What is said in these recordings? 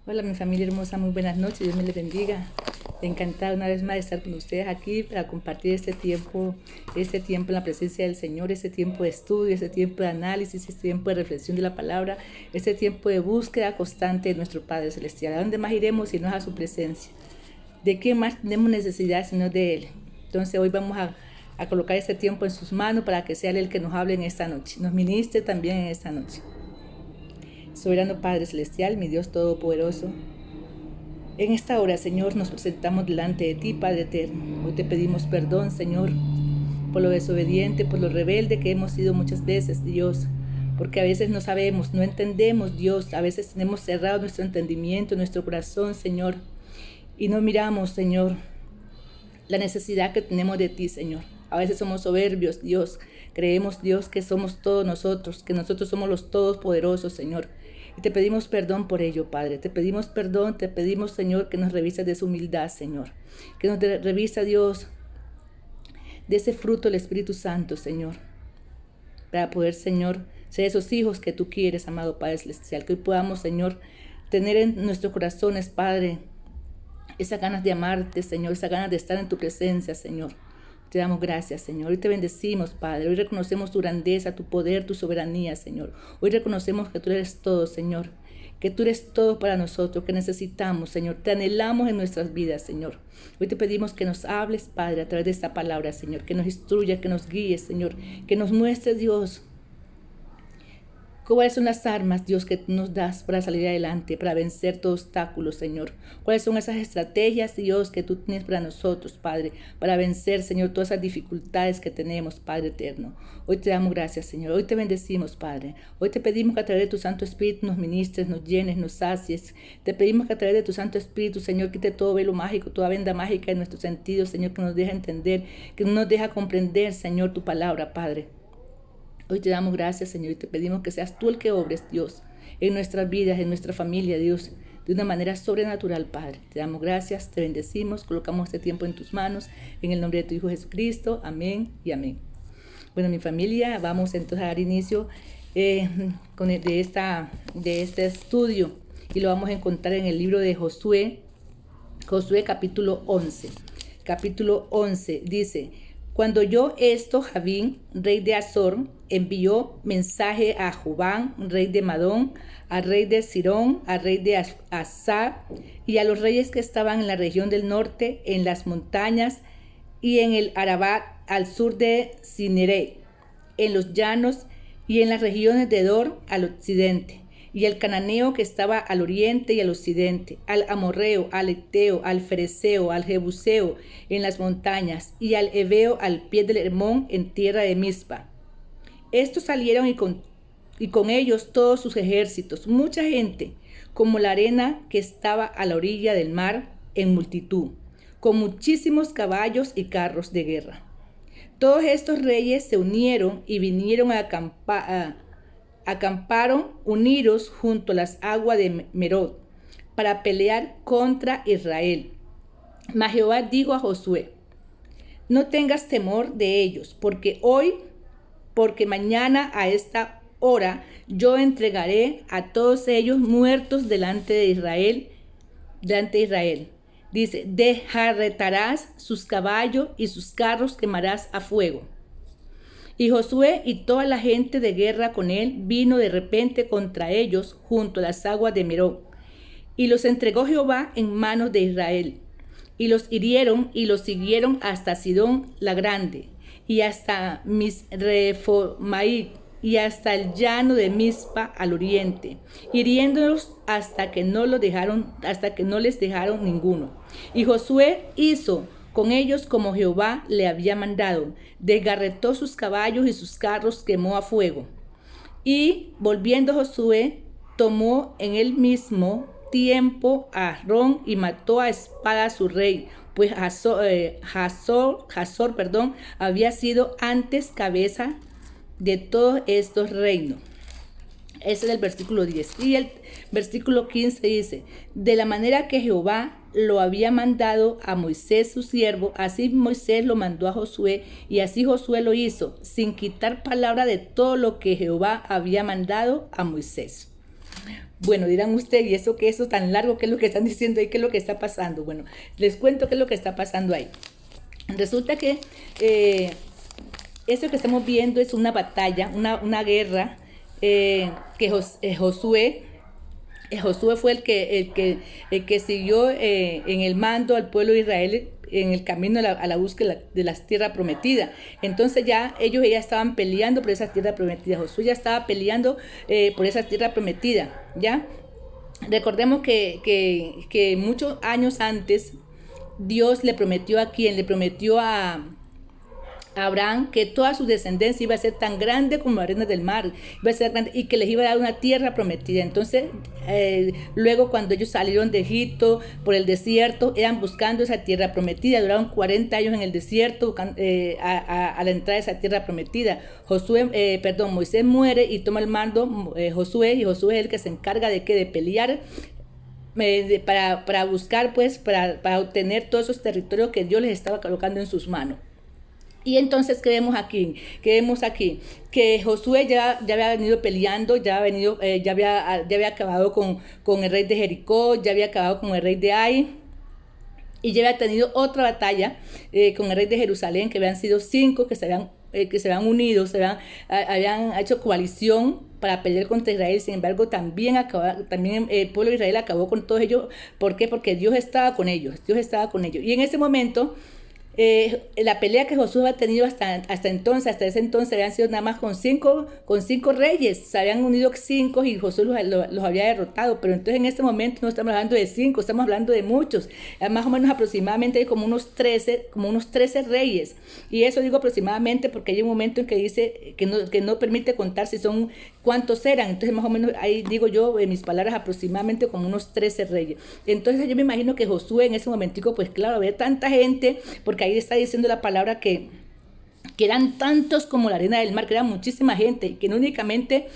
Hola mi familia hermosa, muy buenas noches, Dios me les bendiga. Encantada una vez más de estar con ustedes aquí para compartir este tiempo en la presencia del Señor, este tiempo de estudio, este tiempo de análisis, este tiempo de reflexión de la palabra, este tiempo de búsqueda constante de nuestro Padre Celestial. ¿A dónde más iremos si no es a su presencia? ¿De qué más tenemos necesidad sino de Él? Entonces hoy vamos a colocar este tiempo en sus manos para que sea Él el que nos hable en esta noche, nos ministre también en esta noche. Soberano Padre Celestial, mi Dios Todopoderoso, en esta hora, Señor, nos presentamos delante de ti, Padre Eterno. Hoy te pedimos perdón, Señor, por lo desobediente, por lo rebelde que hemos sido muchas veces, Dios, porque a veces no sabemos, no entendemos, Dios, a veces tenemos cerrado nuestro entendimiento, nuestro corazón, Señor, y no miramos, Señor, la necesidad que tenemos de ti, Señor. A veces somos soberbios, Dios. Creemos, Dios, que somos todos nosotros, que nosotros somos los todopoderosos, Señor. Y te pedimos perdón por ello, Padre. Te pedimos perdón, te pedimos, Señor, que nos revises de su humildad, Señor. Que nos revisa, Dios, de ese fruto del Espíritu Santo, Señor. Para poder, Señor, ser esos hijos que tú quieres, amado Padre Celestial. Que hoy podamos, Señor, tener en nuestros corazones, Padre, esas ganas de amarte, Señor, esas ganas de estar en tu presencia, Señor. Te damos gracias, Señor. Hoy te bendecimos, Padre. Hoy reconocemos tu grandeza, tu poder, tu soberanía, Señor. Hoy reconocemos que tú eres todo, Señor. Que tú eres todo para nosotros, que necesitamos, Señor. Te anhelamos en nuestras vidas, Señor. Hoy te pedimos que nos hables, Padre, a través de esta palabra, Señor. Que nos instruya, que nos guíes, Señor. Que nos muestres, Dios, ¿cuáles son las armas, Dios, que nos das para salir adelante, para vencer todo obstáculo, Señor? ¿Cuáles son esas estrategias, Dios, que tú tienes para nosotros, Padre, para vencer, Señor, todas esas dificultades que tenemos, Padre eterno? Hoy te damos gracias, Señor. Hoy te bendecimos, Padre. Hoy te pedimos que a través de tu Santo Espíritu nos ministres, nos llenes, nos sacies. Te pedimos que a través de tu Santo Espíritu, Señor, quite todo velo mágico, toda venda mágica en nuestros sentidos, Señor, que nos deja entender, que nos deja comprender, Señor, tu palabra, Padre. Hoy te damos gracias, Señor, y te pedimos que seas tú el que obres, Dios, en nuestras vidas, en nuestra familia, Dios, de una manera sobrenatural, Padre. Te damos gracias, te bendecimos, colocamos este tiempo en tus manos, en el nombre de tu Hijo Jesucristo. Amén y amén. Bueno, mi familia, vamos entonces a dar inicio de este estudio, y lo vamos a encontrar en el libro de Josué capítulo 11. Capítulo 11 dice: cuando oyó esto, Javín, rey de Azor, envió mensaje a Jobán, rey de Madón, al rey de Sirón, al rey de Asar, y a los reyes que estaban en la región del norte, en las montañas, y en el Arabat, al sur de Cinere, en los llanos, y en las regiones de Dor, al occidente, y el cananeo que estaba al oriente y al occidente, al amorreo, al eteo, al fereceo, al jebuseo en las montañas, y al heveo al pie del Hermón en tierra de Mizpa. Estos salieron y con ellos todos sus ejércitos, mucha gente, como la arena que estaba a la orilla del mar en multitud, con muchísimos caballos y carros de guerra. Todos estos reyes se unieron y vinieron a acamparon unidos junto a las aguas de Merod para pelear contra Israel. Mas Jehová dijo a Josué: no tengas temor de ellos, porque mañana a esta hora yo entregaré a todos ellos muertos delante de Israel. Dice: desjarretarás sus caballos y sus carros quemarás a fuego. Y Josué y toda la gente de guerra con él vino de repente contra ellos junto a las aguas de Merón. Y los entregó Jehová en manos de Israel. Y los hirieron y los siguieron hasta Sidón la Grande, y hasta Misrefomaí, y hasta el llano de Mizpa al oriente, hiriéndolos hasta que no les dejaron ninguno. Y Josué hizo con ellos como Jehová le había mandado, desgarretó sus caballos y sus carros quemó a fuego. Y volviendo Josué, tomó en el mismo tiempo a Aarón y mató a espada a su rey, pues Jasor, había sido antes cabeza de todos estos reinos. Ese es el versículo 10. Y el versículo 15 dice: de la manera que Jehová lo había mandado a Moisés su siervo, así Moisés lo mandó a Josué, y así Josué lo hizo, sin quitar palabra de todo lo que Jehová había mandado a Moisés. Bueno, dirán ustedes, ¿y eso qué es eso tan largo? ¿Qué es lo que están diciendo ahí? ¿Qué es lo que está pasando? Bueno, les cuento qué es lo que está pasando ahí. Resulta que eso que estamos viendo es una batalla, una guerra que Josué fue el que siguió en el mando al pueblo de Israel en el camino a la búsqueda de las tierras prometidas. Entonces ellos ya estaban peleando por esa tierra prometida. Josué ya estaba peleando por esa tierra prometida, ¿ya? Recordemos que muchos años antes Dios le prometió a quien, le prometió a Abraham que toda su descendencia iba a ser tan grande como la arena del mar, iba a ser grande, y que les iba a dar una tierra prometida. Entonces, luego cuando ellos salieron de Egipto por el desierto, eran buscando esa tierra prometida, duraron 40 años en el desierto a la entrada de esa tierra prometida. Moisés muere y toma el mando Josué, y Josué es el que se encarga de pelear para buscar, pues, para obtener todos esos territorios que Dios les estaba colocando en sus manos. Y entonces, ¿qué vemos aquí? Que Josué ya había venido peleando, ya había acabado con el rey de Jericó, ya había acabado con el rey de Ai, y ya había tenido otra batalla con el rey de Jerusalén, que habían sido 5 que se habían unido, habían hecho coalición para pelear contra Israel. Sin embargo, también el pueblo de Israel acabó con todos ellos. ¿Por qué? Porque Dios estaba con ellos. Y en ese momento, la pelea que Josué ha tenido hasta ese entonces habían sido nada más con cinco reyes. Se habían unido 5 y Josué los había derrotado. Pero entonces en este momento no estamos hablando de 5, estamos hablando de muchos. Más o menos aproximadamente hay como unos 13 reyes. Y eso digo aproximadamente porque hay un momento en que dice que no permite contar si son cuántos eran. Entonces más o menos ahí digo yo en mis palabras aproximadamente como unos 13 reyes. Entonces yo me imagino que Josué en ese momentico, pues claro, había tanta gente, porque ahí está diciendo la palabra que eran tantos como la arena del mar, que era muchísima gente, y que no únicamente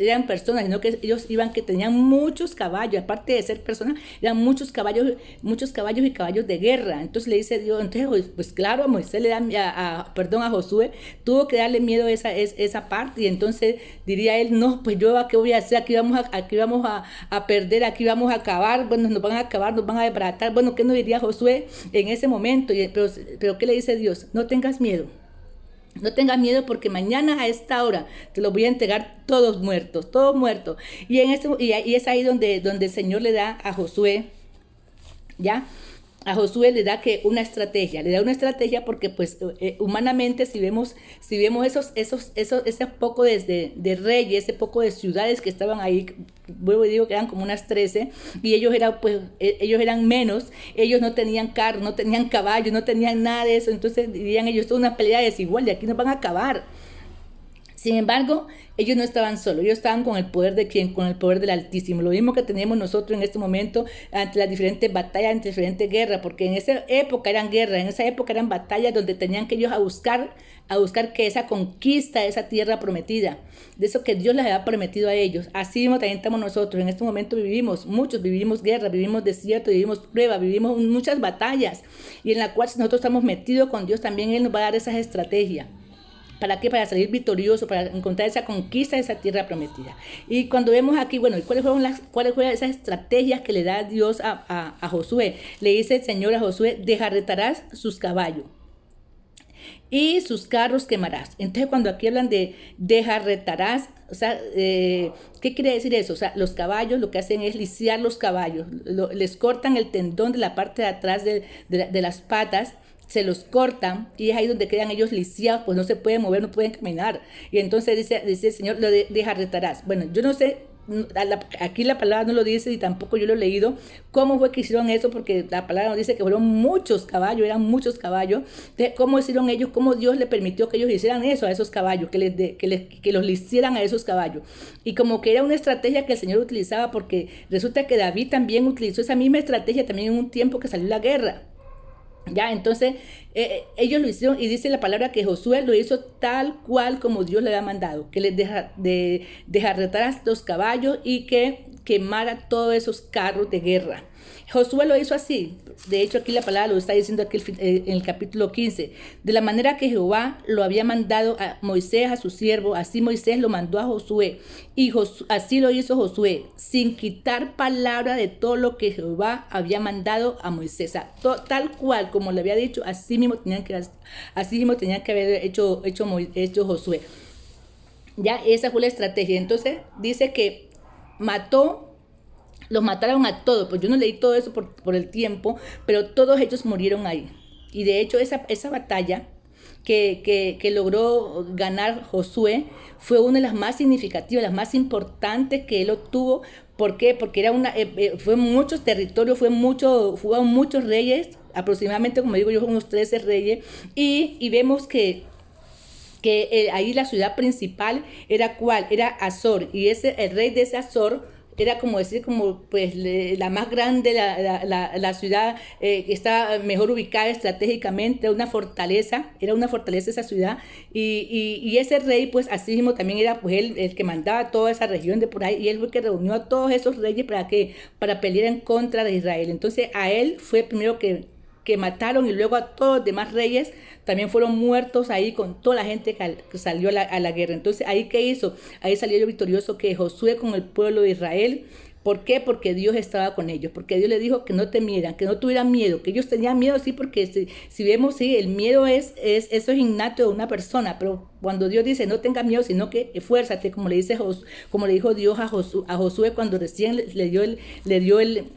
eran personas, sino que ellos que tenían muchos caballos. Aparte de ser personas, eran muchos caballos y caballos de guerra. Entonces le dice Dios, entonces pues claro, a Moisés a Josué tuvo que darle miedo a esa parte. Y entonces diría él, no, pues yo ¿qué voy a hacer? Aquí vamos a perder, aquí vamos a acabar, bueno, nos van a acabar, nos van a desbaratar. Bueno, ¿qué nos diría Josué en ese momento? Pero ¿qué le dice Dios? No tengas miedo. No tengas miedo, porque mañana a esta hora te los voy a entregar todos muertos. Y es ahí donde el Señor le da a Josué, ¿ya? A Josué le da una estrategia, porque pues humanamente si vemos ese poco de reyes, ese poco de ciudades que estaban ahí, vuelvo y digo que eran como unas 13, y ellos eran menos, ellos no tenían carro, no tenían caballos, no tenían nada de eso. Entonces dirían ellos, esto es una pelea desigual, de aquí nos van a acabar. Sin embargo, ellos no estaban solos, ellos estaban con el poder de ¿quién? Con el poder del Altísimo. Lo mismo que tenemos nosotros en este momento ante las diferentes batallas, ante diferentes guerras, porque en esa época eran guerras, en esa época eran batallas donde tenían que ellos a buscar que esa conquista de esa tierra prometida, de eso que Dios les había prometido a ellos. Así mismo también estamos nosotros. En este momento vivimos guerra, vivimos desierto, vivimos pruebas, vivimos muchas batallas, y en la cual si nosotros estamos metidos con Dios, también Él nos va a dar esas estrategias. ¿Para qué? Para salir victorioso, para encontrar esa conquista de esa tierra prometida. Y cuando vemos aquí, bueno, ¿cuáles fueron esas estrategias que le da Dios a Josué? Le dice el Señor a Josué, desjarretarás sus caballos y sus carros quemarás. Entonces cuando aquí hablan de desjarretarás, o sea, ¿qué quiere decir eso? O sea, los caballos lo que hacen es lisiar los caballos, les cortan el tendón de la parte de atrás de las patas, se los cortan, y es ahí donde quedan ellos lisiados, pues no se pueden mover, no pueden caminar. Y entonces dice el Señor, lo desjarretarás. Bueno, yo no sé, aquí la palabra no lo dice, y tampoco yo lo he leído, cómo fue que hicieron eso, porque la palabra nos dice que fueron muchos caballos, eran muchos caballos. Entonces, ¿cómo hicieron ellos? ¿Cómo Dios le permitió que ellos hicieran eso a esos caballos, que los hicieran a esos caballos? Y como que era una estrategia que el Señor utilizaba, porque resulta que David también utilizó esa misma estrategia también en un tiempo que salió la guerra. Ya, entonces ellos lo hicieron, y dice la palabra que Josué lo hizo tal cual como Dios le había mandado, que les desarretara los caballos y que quemara todos esos carros de guerra. Josué lo hizo así. De hecho, aquí la palabra lo está diciendo aquí en el capítulo 15. De la manera que Jehová lo había mandado a Moisés, a su siervo, así Moisés lo mandó a Josué. Y así lo hizo Josué, sin quitar palabra de todo lo que Jehová había mandado a Moisés. O sea, tal cual como le había dicho, así mismo tenían que haber hecho Josué. Ya esa fue la estrategia. Entonces dice que los mataron a todos. Pues yo no leí todo eso por el tiempo, pero todos ellos murieron ahí. Y de hecho esa batalla que logró ganar Josué fue una de las más significativas, las más importantes que él obtuvo. ¿Por qué? Porque fue muchos territorios, fueron muchos reyes, aproximadamente, como digo yo, unos 13 reyes, y vemos que ahí la ciudad principal era ¿cuál? Era Azor, y el rey de ese Azor era como decir, como pues la más grande, la ciudad que está mejor ubicada estratégicamente, era una fortaleza esa ciudad, y ese rey pues así mismo también era pues él el que mandaba toda esa región de por ahí, y él fue el que reunió a todos esos reyes para pelear en contra de Israel. Entonces a él fue primero que mataron, y luego a todos los demás reyes también fueron muertos ahí con toda la gente que salió a la guerra. Entonces, ¿ahí qué hizo? Ahí salió el victorioso que Josué con el pueblo de Israel. ¿Por qué? Porque Dios estaba con ellos, porque Dios les dijo que no temieran, que no tuvieran miedo, que ellos tenían miedo, sí, porque si vemos, sí, el miedo eso es innato de una persona, pero cuando Dios dice no tenga miedo, sino que esfuérzate, como le dijo Dios a Josué cuando recién le dio el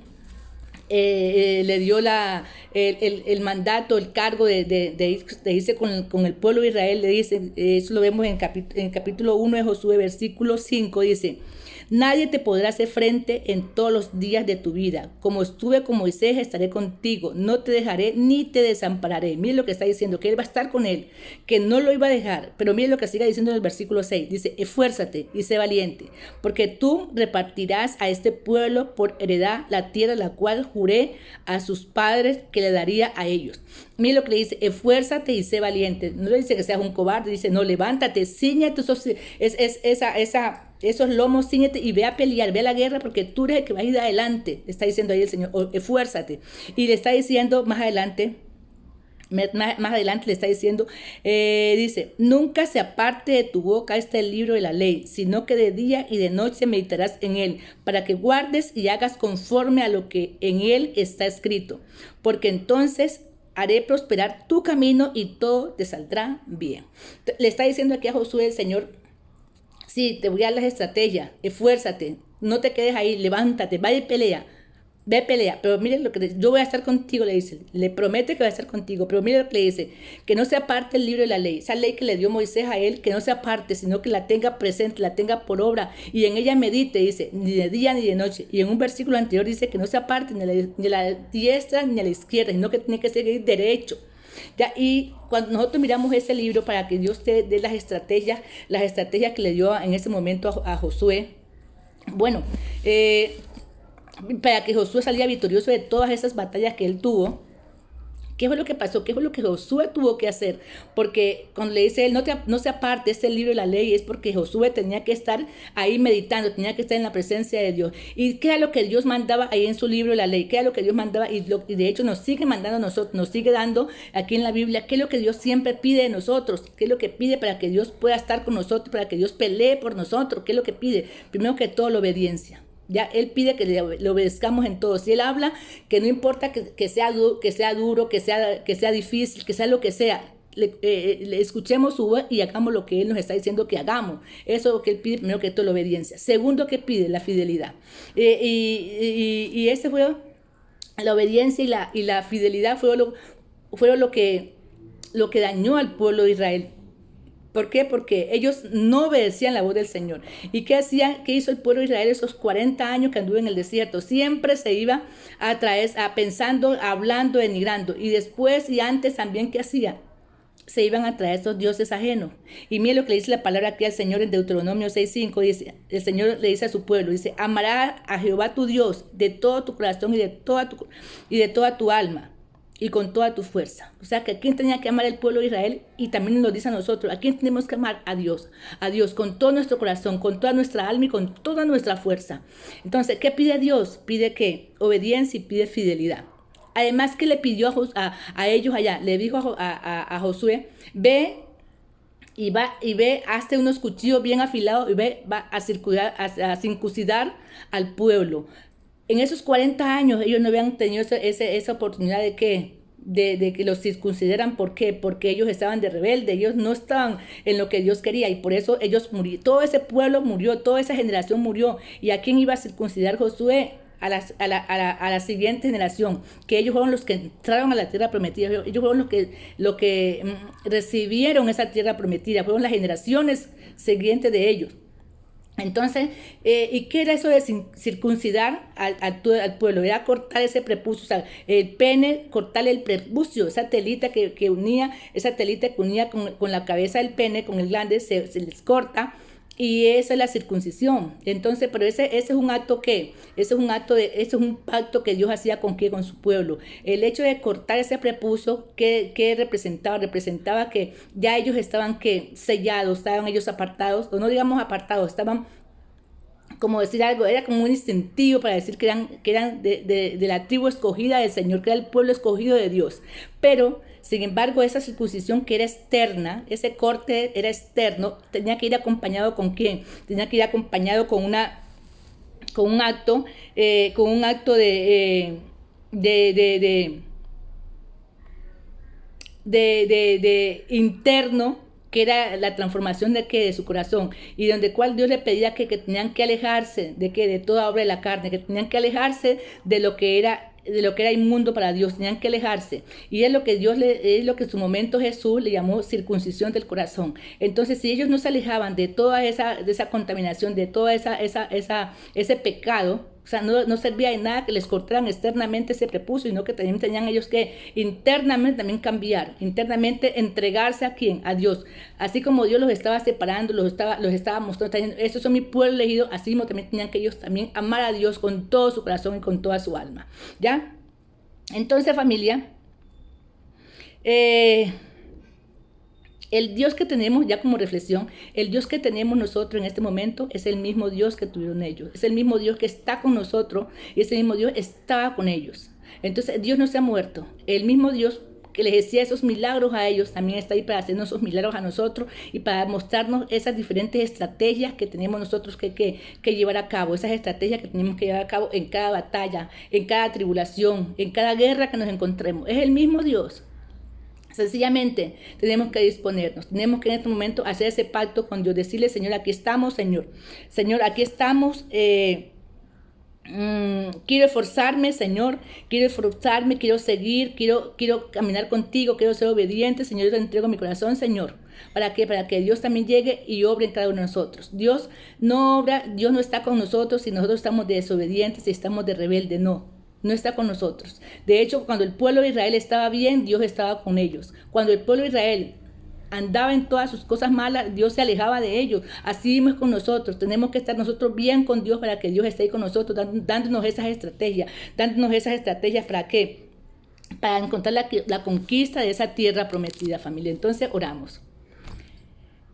mandato, el cargo de irse con el pueblo de Israel. Le dice, eso lo vemos en capítulo 1 de Josué, versículo 5, dice: nadie te podrá hacer frente en todos los días de tu vida. Como estuve con Moisés, estaré contigo. No te dejaré ni te desampararé. Mire lo que está diciendo, que él va a estar con él, que no lo iba a dejar. Pero mire lo que sigue diciendo en el versículo 6. Dice: esfuérzate y sé valiente, porque tú repartirás a este pueblo por heredad la tierra la cual juré a sus padres que le daría a ellos. Mire lo que le dice: esfuérzate y sé valiente. No le dice que seas un cobarde, dice: no, levántate, ciñete esos lomos, ciñete y ve a pelear, ve a la guerra, porque tú eres el que va a ir adelante. Le está diciendo ahí el Señor: esfuérzate. Y le está diciendo más adelante le está diciendo, dice: nunca se aparte de tu boca este libro de la ley, sino que de día y de noche meditarás en él, para que guardes y hagas conforme a lo que en él está escrito, porque entonces haré prosperar tu camino y todo te saldrá bien. Le está diciendo aquí a Josué el Señor: sí, te voy a dar las estrategias, esfuérzate, no te quedes ahí, levántate, ve y pelea, pero mire lo que dice: yo voy a estar contigo, le dice, le promete que va a estar contigo, pero mire lo que le dice: que no se aparte el libro de la ley, esa ley que le dio Moisés a él, que no se aparte, sino que la tenga presente, la tenga por obra, y en ella medite, dice, ni de día ni de noche. Y en un versículo anterior dice que no se aparte ni a la diestra ni a la izquierda, sino que tiene que seguir derecho. Ya, y cuando nosotros miramos ese libro, para que Dios te dé las estrategias que le dio en ese momento a Josué, bueno, para que Josué saliera victorioso de todas esas batallas que él tuvo. ¿Qué fue lo que pasó? ¿Qué fue lo que Josué tuvo que hacer? Porque cuando le dice él, no se aparte este libro de la ley, es porque Josué tenía que estar ahí meditando, tenía que estar en la presencia de Dios. ¿Y qué era lo que Dios mandaba ahí en su libro de la ley? ¿Qué era lo que Dios mandaba? Y de hecho nos sigue mandando a nosotros, nos sigue dando aquí en la Biblia. ¿Qué es lo que Dios siempre pide de nosotros? ¿Qué es lo que pide para que Dios pueda estar con nosotros, para que Dios pelee por nosotros? ¿Qué es lo que pide? Primero que todo, la obediencia. Ya Él pide que le obedezcamos en todo. Si Él habla, que no importa que sea duro, que sea difícil, que sea lo que sea, le escuchemos su voz y hagamos lo que Él nos está diciendo que hagamos. Eso es lo que Él pide, primero que todo, la obediencia. Segundo, que pide la fidelidad. Y ese fue la obediencia y la fidelidad fueron lo que dañó al pueblo de Israel. ¿Por qué? Porque ellos no obedecían la voz del Señor. ¿Y qué hacían? ¿Qué hizo el pueblo de Israel esos 40 años que anduvo en el desierto? Siempre se iba pensando, hablando, denigrando. Y después y antes también, ¿qué hacía? Se iban a traer esos dioses ajenos. Y mire lo que le dice la palabra aquí al Señor en Deuteronomio 6:5. Dice, el Señor le dice a su pueblo, dice: amarás a Jehová tu Dios de todo tu corazón y de toda tu alma. y con toda tu fuerza. O sea, que a quién tenía que amar el pueblo de Israel, y también nos dice a nosotros, a quién tenemos que amar, a Dios con todo nuestro corazón, con toda nuestra alma y con toda nuestra fuerza. Entonces, ¿qué pide Dios? Pide ¿qué? Obediencia y pide fidelidad. Además que le pidió a ellos allá, le dijo a Josué, ve y ve, hazte unos cuchillos bien afilados y va a circuncidar al pueblo. En esos 40 años ellos no habían tenido esa oportunidad de que los circuncidaran. ¿Por qué? Porque ellos estaban de rebelde, ellos no estaban en lo que Dios quería, y por eso ellos murieron. Todo ese pueblo murió, toda esa generación murió. ¿Y a quién iba a circuncidar Josué? A la siguiente generación, que ellos fueron los que entraron a la tierra prometida, ellos fueron los que recibieron esa tierra prometida, fueron las generaciones siguientes de ellos. Entonces, ¿y qué era eso de circuncidar al pueblo? Era cortar ese prepucio, o sea, el pene, cortarle el prepucio, esa telita que unía con la cabeza del pene, con el glande, se les corta. Y esa es la circuncisión. Entonces, pero ese es un acto ese es un pacto que Dios hacía con su pueblo. El hecho de cortar ese prepucio, ¿qué representaba? Representaba que ya ellos estaban sellados, estaban ellos apartados, o no digamos apartados, estaban, como decir algo, era como un instintivo para decir que eran de la tribu escogida del Señor, que era el pueblo escogido de Dios. Pero, sin embargo, esa circuncisión que era externa, ese corte era externo, tenía que ir acompañado ¿con quién? Tenía que ir acompañado con un acto de interno, que era la transformación de su corazón, y donde cual Dios le pedía que tenían que alejarse de toda obra de la carne, que tenían que alejarse de lo que era inmundo para Dios, tenían que alejarse. Y es lo que en su momento Jesús le llamó circuncisión del corazón. Entonces, si ellos no se alejaban de toda esa contaminación, de toda ese pecado, o sea, no servía de nada que les cortaran externamente ese prepucio, sino que también tenían ellos que internamente también cambiar, internamente entregarse ¿a quién? A Dios. Así como Dios los estaba separando, los estaba mostrando, estos son mi pueblo elegido, así mismo también tenían que ellos también amar a Dios con todo su corazón y con toda su alma. ¿Ya? Entonces, familia, el Dios que tenemos, ya como reflexión, el Dios que tenemos nosotros en este momento es el mismo Dios que tuvieron ellos. Es el mismo Dios que está con nosotros, y ese mismo Dios estaba con ellos. Entonces, Dios no se ha muerto. El mismo Dios que les hacía esos milagros a ellos también está ahí para hacernos esos milagros a nosotros y para mostrarnos esas diferentes estrategias que tenemos nosotros que llevar a cabo, esas estrategias que tenemos que llevar a cabo en cada batalla, en cada tribulación, en cada guerra que nos encontremos. Es el mismo Dios. Sencillamente tenemos que disponernos, tenemos que en este momento hacer ese pacto con Dios, decirle: Señor, aquí estamos, Señor, aquí estamos, quiero esforzarme, Señor, quiero seguir, quiero caminar contigo, quiero ser obediente, Señor, yo te entrego mi corazón, Señor. ¿Para qué? Para que Dios también llegue y obre en cada uno de nosotros. Dios no está con nosotros si nosotros estamos de desobedientes, si estamos de rebelde, no está con nosotros. De hecho, cuando el pueblo de Israel estaba bien, Dios estaba con ellos. Cuando el pueblo de Israel andaba en todas sus cosas malas, Dios se alejaba de ellos. Así mismo es con nosotros. Tenemos que estar nosotros bien con Dios para que Dios esté ahí con nosotros, dándonos esas estrategias. ¿Para qué? Para encontrar la conquista de esa tierra prometida, familia. Entonces, oramos.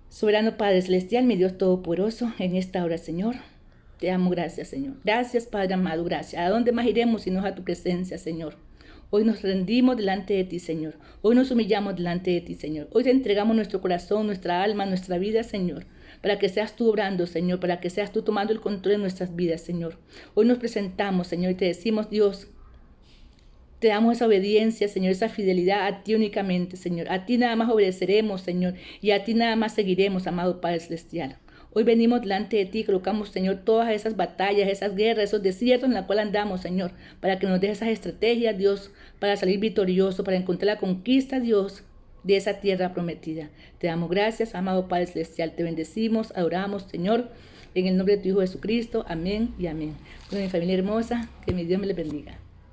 Soberano Padre Celestial, mi Dios Todopoderoso, en esta hora, Señor, te amo, gracias, Señor. Gracias, Padre amado, gracias. ¿A dónde más iremos si no es a tu presencia, Señor? Hoy nos rendimos delante de ti, Señor. Hoy nos humillamos delante de ti, Señor. Hoy te entregamos nuestro corazón, nuestra alma, nuestra vida, Señor, para que seas tú obrando, Señor, para que seas tú tomando el control de nuestras vidas, Señor. Hoy nos presentamos, Señor, y te decimos: Dios, te damos esa obediencia, Señor, esa fidelidad a ti únicamente, Señor. A ti nada más obedeceremos, Señor, y a ti nada más seguiremos, amado Padre Celestial. Hoy venimos delante de ti y colocamos, Señor, todas esas batallas, esas guerras, esos desiertos en los cuales andamos, Señor, para que nos des esas estrategias, Dios, para salir victorioso, para encontrar la conquista, Dios, de esa tierra prometida. Te damos gracias, amado Padre Celestial. Te bendecimos, adoramos, Señor, en el nombre de tu Hijo Jesucristo. Amén y amén. Con mi familia hermosa, que mi Dios me les bendiga.